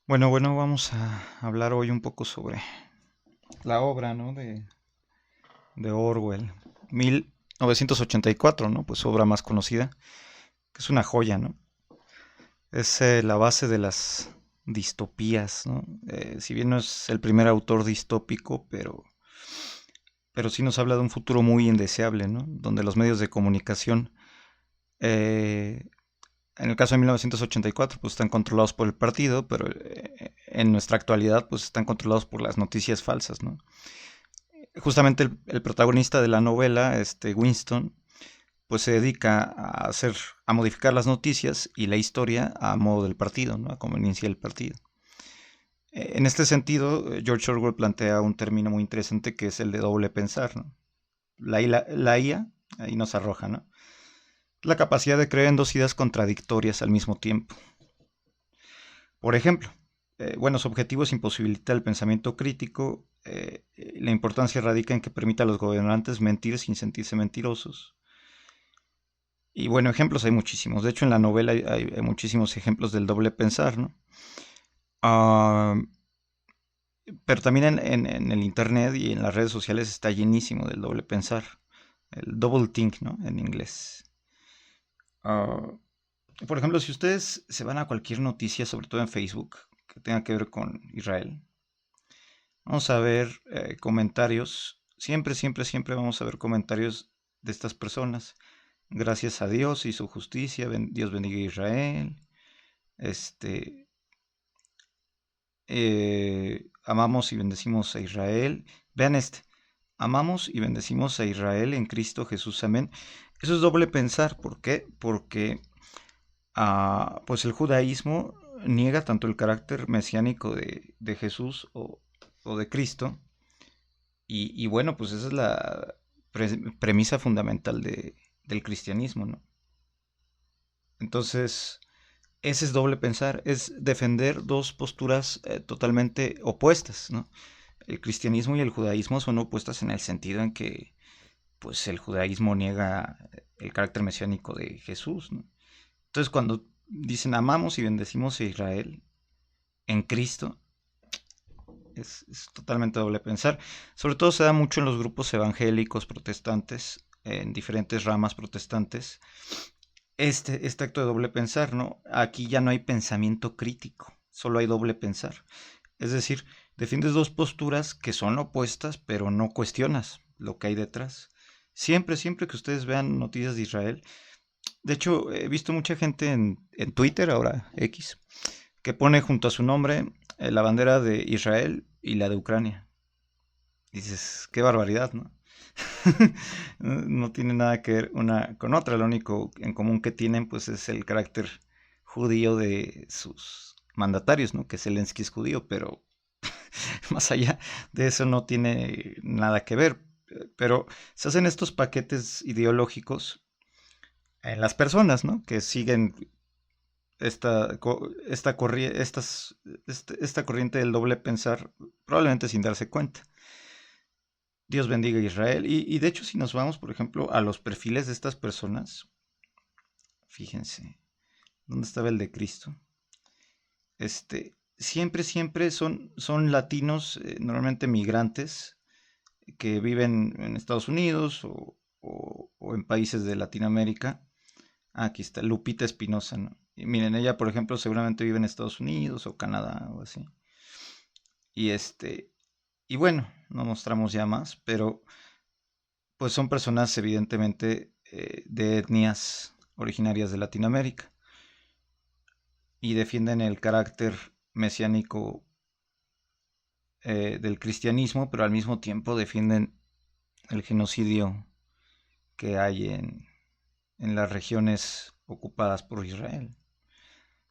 Bueno, vamos a hablar hoy un poco sobre la obra, ¿no? de Orwell, 1984, ¿no? Pues su obra más conocida, que es una joya, ¿no? Es la base de las distopías, ¿no? Si bien no es el primer autor distópico, pero sí nos habla de un futuro muy indeseable, ¿no? Donde los medios de comunicación, eh, en el caso de 1984, pues están controlados por el partido, pero en nuestra actualidad, pues están controlados por las noticias falsas, ¿no? Justamente el protagonista de la novela, Winston, pues se dedica a modificar las noticias y la historia a modo del partido, ¿no? A conveniencia del partido. En este sentido, George Orwell plantea un término muy interesante que es el de doble pensar, ¿no? La IA, ahí nos arroja, ¿no? La capacidad de creer en dos ideas contradictorias al mismo tiempo. Por ejemplo, su objetivo es imposibilitar el pensamiento crítico. La importancia radica en que permita a los gobernantes mentir sin sentirse mentirosos. Y bueno, ejemplos hay muchísimos. De hecho, en la novela hay muchísimos ejemplos del doble pensar, ¿no? Ah, pero también en el Internet y en las redes sociales está llenísimo del doble pensar. El double think, ¿no? En inglés. Ah, por ejemplo, si ustedes se van a cualquier noticia, sobre todo en Facebook, que tenga que ver con Israel, vamos a ver comentarios. Siempre vamos a ver comentarios de estas personas. Gracias a Dios y su justicia, Dios bendiga a Israel. Este, amamos y bendecimos a Israel. Vean este. Amamos y bendecimos a Israel en Cristo Jesús. Amén. Eso es doble pensar. ¿Por qué? Porque pues el judaísmo niega tanto el carácter mesiánico de Jesús o de Cristo. Y bueno, pues esa es la premisa fundamental del cristianismo, ¿no? Entonces, ese es doble pensar, es defender dos posturas totalmente opuestas, ¿no? El cristianismo y el judaísmo son opuestas en el sentido en que, pues, el judaísmo niega el carácter mesiánico de Jesús, ¿no? Entonces, cuando dicen amamos y bendecimos a Israel en Cristo, es totalmente doble pensar. Sobre todo se da mucho en los grupos evangélicos protestantes, en diferentes ramas protestantes, este acto de doble pensar, ¿no? Aquí ya no hay pensamiento crítico, solo hay doble pensar. Es decir, defiendes dos posturas que son opuestas, pero no cuestionas lo que hay detrás. Siempre que ustedes vean noticias de Israel, de hecho, he visto mucha gente en Twitter, ahora X, que pone junto a su nombre la bandera de Israel y la de Ucrania. Dices, qué barbaridad, ¿no? No tiene nada que ver una con otra, lo único en común que tienen pues es el carácter judío de sus mandatarios, ¿no? Que Zelensky es judío, pero más allá de eso no tiene nada que ver. Pero se hacen estos paquetes ideológicos en las personas, ¿no? Que siguen esta corriente del doble pensar, probablemente sin darse cuenta. Dios bendiga a Israel. Y de hecho, si nos vamos, por ejemplo, a los perfiles de estas personas, fíjense, ¿dónde estaba el de Cristo? Siempre son latinos, normalmente migrantes, que viven en Estados Unidos o en países de Latinoamérica. Aquí está, Lupita Espinosa, ¿no? Y miren, ella, por ejemplo, seguramente vive en Estados Unidos o Canadá o así. Y y bueno, no mostramos ya más, pero pues son personas evidentemente de etnias originarias de Latinoamérica y defienden el carácter mesiánico del cristianismo, pero al mismo tiempo defienden el genocidio que hay en las regiones ocupadas por Israel.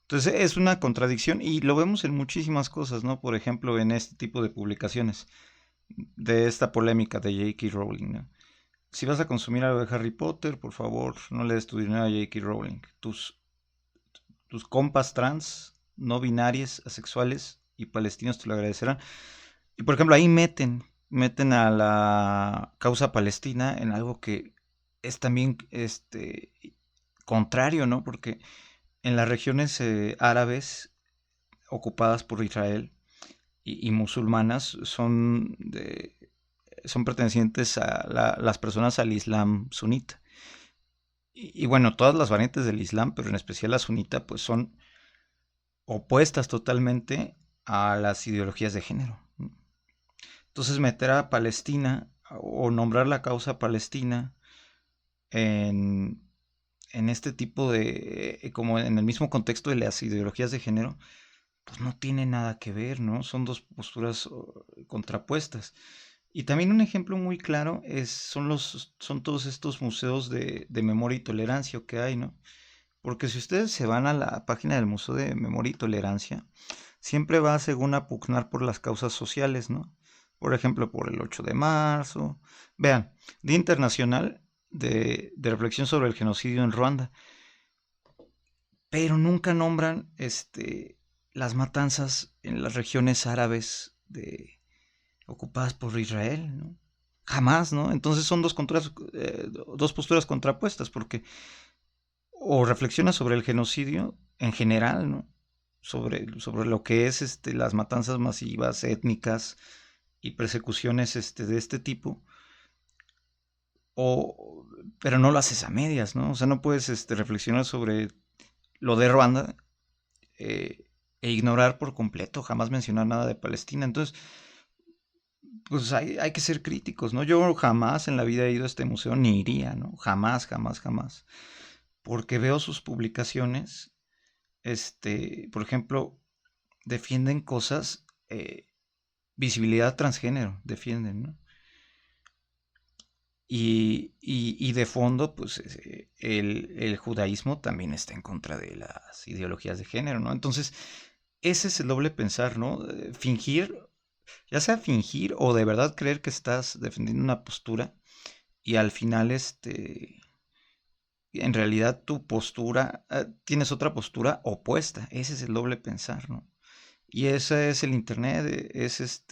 Entonces es una contradicción y lo vemos en muchísimas cosas, ¿no? Por ejemplo, en este tipo de publicaciones de esta polémica de J.K. Rowling, ¿no? Si vas a consumir algo de Harry Potter, por favor, no le des tu dinero a J.K. Rowling. Tus compas trans, no binarios, asexuales y palestinos te lo agradecerán. Y por ejemplo, ahí meten a la causa palestina en algo que es también contrario, ¿no? Porque en las regiones árabes ocupadas por Israel y musulmanas son pertenecientes a las personas al Islam sunita. Y bueno, todas las variantes del Islam, pero en especial la sunita, pues son opuestas totalmente a las ideologías de género. Entonces meter a Palestina o nombrar la causa palestina en, en este tipo de, como en el mismo contexto de las ideologías de género, pues no tiene nada que ver, ¿no? Son dos posturas contrapuestas. Y también un ejemplo muy claro son todos estos museos de memoria y tolerancia que hay, ¿no? Porque si ustedes se van a la página del Museo de Memoria y Tolerancia, siempre va según a pugnar por las causas sociales, ¿no? Por ejemplo, por el 8 de marzo. Vean, Día Internacional de Reflexión sobre el Genocidio en Ruanda. Pero nunca nombran las matanzas en las regiones árabes ocupadas por Israel, ¿no? Jamás, ¿no? Entonces son dos posturas contrapuestas, porque o reflexiona sobre el genocidio en general, ¿no? Sobre lo que es las matanzas masivas, étnicas y persecuciones de este tipo, o, pero no lo haces a medias, ¿no? O sea, no puedes reflexionar sobre lo de Ruanda e ignorar por completo, jamás mencionar nada de Palestina. Entonces, pues hay que ser críticos, ¿no? Yo jamás en la vida he ido a este museo, ni iría, ¿no? Jamás, jamás, jamás. Porque veo sus publicaciones, por ejemplo, defienden cosas, visibilidad transgénero, defienden, ¿no? Y de fondo, pues el judaísmo también está en contra de las ideologías de género, ¿no? Entonces, ese es el doble pensar, ¿no? Fingir, ya sea fingir o de verdad creer que estás defendiendo una postura y al final, en realidad tu postura, tienes otra postura opuesta. Ese es el doble pensar, ¿no? Y ese es el internet, es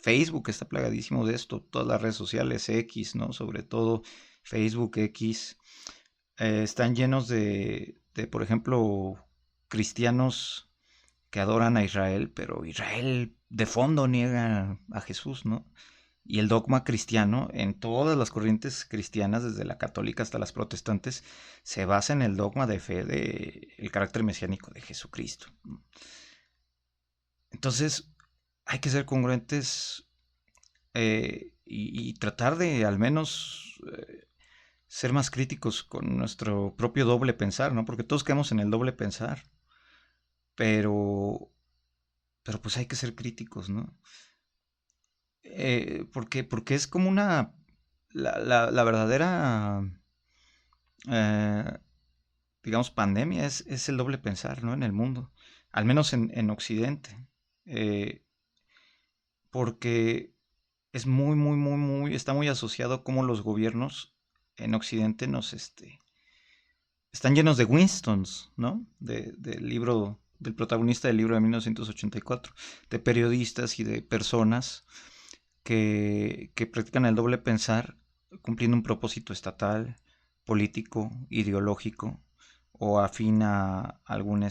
Facebook está plagadísimo de esto, todas las redes sociales, X, ¿no? Sobre todo Facebook, X, están llenos por ejemplo, cristianos que adoran a Israel, pero Israel de fondo niega a Jesús, ¿no? Y el dogma cristiano, en todas las corrientes cristianas, desde la católica hasta las protestantes, se basa en el dogma de fe del carácter mesiánico de Jesucristo. Entonces, hay que ser congruentes y tratar de al menos ser más críticos con nuestro propio doble pensar, ¿no? Porque todos caemos en el doble pensar, pero, pero pues hay que ser críticos, ¿no? Porque es como la verdadera, eh, digamos, pandemia es el doble pensar, ¿no? En el mundo, al menos en Occidente, eh, porque es está muy asociado a cómo los gobiernos en Occidente están llenos de Winstons, ¿no? Del libro, del protagonista del libro de 1984, de periodistas y de personas que practican el doble pensar cumpliendo un propósito estatal, político, ideológico o afín a algún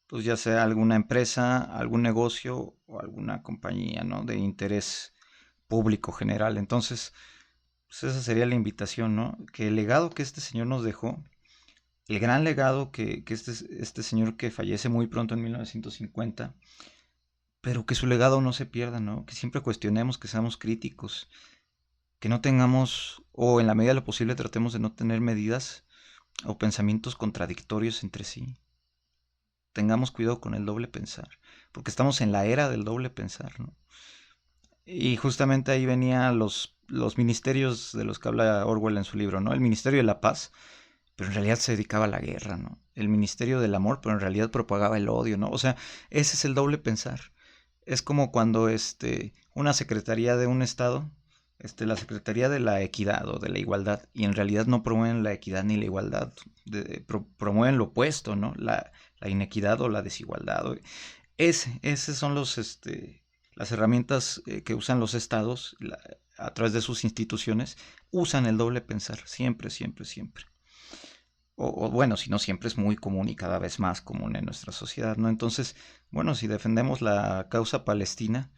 pues ya sea alguna empresa, algún negocio o alguna compañía, ¿no? De interés público general. Entonces, pues esa sería la invitación, ¿no? Que el legado que este señor nos dejó, el gran legado que este señor que fallece muy pronto en 1950, pero que su legado no se pierda, ¿no? Que siempre cuestionemos, que seamos críticos, que no tengamos, o en la medida de lo posible tratemos de no tener medidas o pensamientos contradictorios entre sí. Tengamos cuidado con el doble pensar, porque estamos en la era del doble pensar, ¿no? Y justamente ahí venían los ministerios de los que habla Orwell en su libro, ¿no? El Ministerio de la Paz, pero en realidad se dedicaba a la guerra, ¿no? El Ministerio del Amor, pero en realidad propagaba el odio, ¿no? O sea, ese es el doble pensar. Es como cuando una secretaría de un estado, la Secretaría de la Equidad o de la Igualdad, y en realidad no promueven la equidad ni la igualdad, promueven lo opuesto, ¿no? La inequidad o la desigualdad. Esas son las herramientas que usan los estados a través de sus instituciones, usan el doble pensar, siempre, siempre, siempre. o bueno, si no siempre es muy común y cada vez más común en nuestra sociedad, ¿no? Entonces, bueno, si defendemos la causa palestina,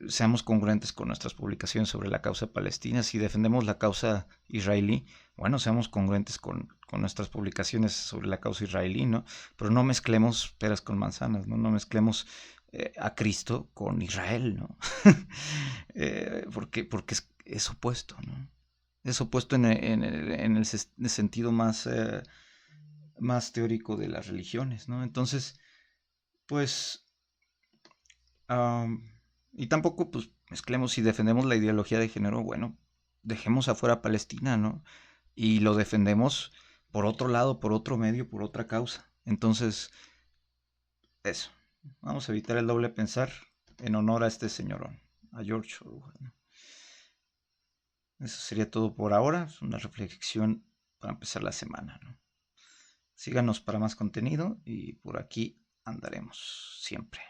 seamos congruentes con nuestras publicaciones sobre la causa palestina. Si defendemos la causa israelí, bueno, seamos congruentes con nuestras publicaciones sobre la causa israelí, ¿no? Pero no mezclemos peras con manzanas, ¿no? No mezclemos a Cristo con Israel, ¿no? Porque es opuesto, ¿no? Es opuesto en el sentido más, más teórico de las religiones, ¿no? Entonces, pues, um, y tampoco, pues, mezclemos si defendemos la ideología de género, bueno, dejemos afuera a Palestina, ¿no? Y lo defendemos por otro lado, por otro medio, por otra causa. Entonces, eso. Vamos a evitar el doble pensar en honor a este señorón, a George Orwell, ¿no? Eso sería todo por ahora. Es una reflexión para empezar la semana, ¿no? Síganos para más contenido y por aquí andaremos siempre.